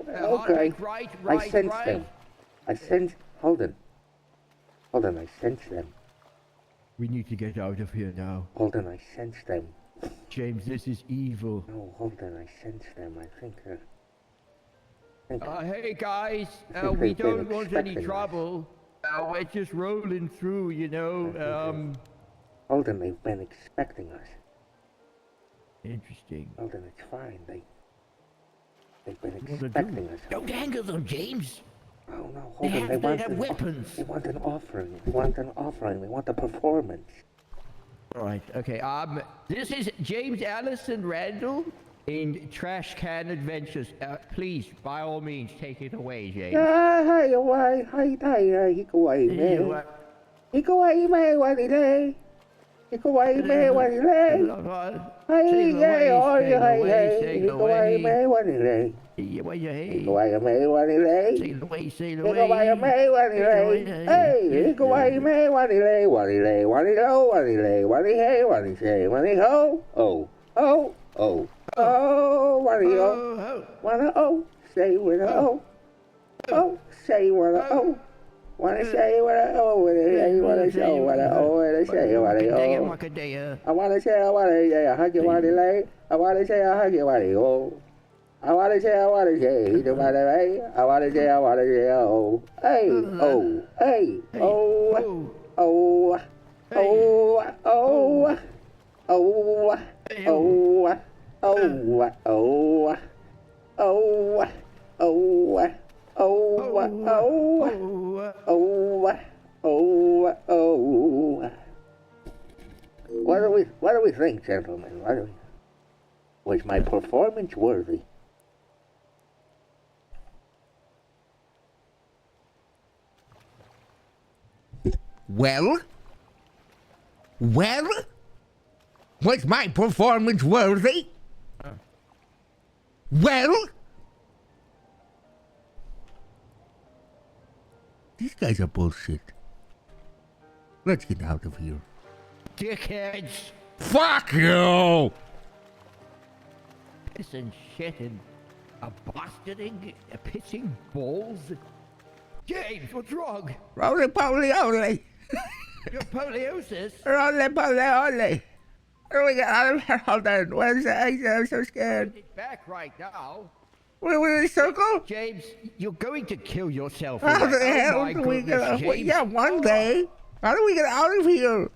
left. Okay. Right, I sense right. them. I sense. Hold on. Hold on. I sense them. We need to get out of here now. Hold on. I sense them. James, this is evil. No, hold on. I sense them. I think. Hey guys, think we they've been don't want any expecting us. trouble. We're just rolling through, you know. Hold on. They've been expecting us. Interesting. Hold on. It's fine. They've been expecting us. Don't anger them, James. Oh no, hold on. They have weapons. They want an offering. They want an offering. They want a performance. All right. Okay. This is James Allison Randall in Trash Can Adventures. Please, by all means, take it away, James. Hi, he go away, man. He go away, man. What he say? He go away, man. What he say? Hey, yeah, oh, yeah, hey. He go away, man. What he say? He go away, man. What he say? He go away, man. What he say? Hey, he go away, man. What he say? What he say? What he go? What he say? What he say? What he say? What he go? Oh, oh, oh, oh. What he go? Wanna oh? Say with a oh. Oh, say what a oh. Wanna say what I oh, what I say, what I say, what I oh, what I say, what I oh. I wanna say, I wanna say, I hug you, what I lay. I wanna say, I hug you, what I oh. I wanna say, I wanna say, the what I lay. I wanna say, oh. Hey, oh, hey, oh, oh, oh, oh, oh, oh, oh, oh, oh, oh, oh. Oh, oh, oh, oh, oh. What do we think, gentlemen? Was my performance worthy? Well? Was my performance worthy? Well? These guys are bullshit. Let's get out of here. Dickheads! Fuck you! Pissing shit and pissing balls. James, what's wrong? Roly poly oly. Your poliosis? Roly poly oly. How do we get out of here? Hold on. Where's the exit? I'm so scared. It's back right now. We're in a circle? James, you're going to kill yourself. How the hell do we get out? Yeah, one day. How do we get out of here?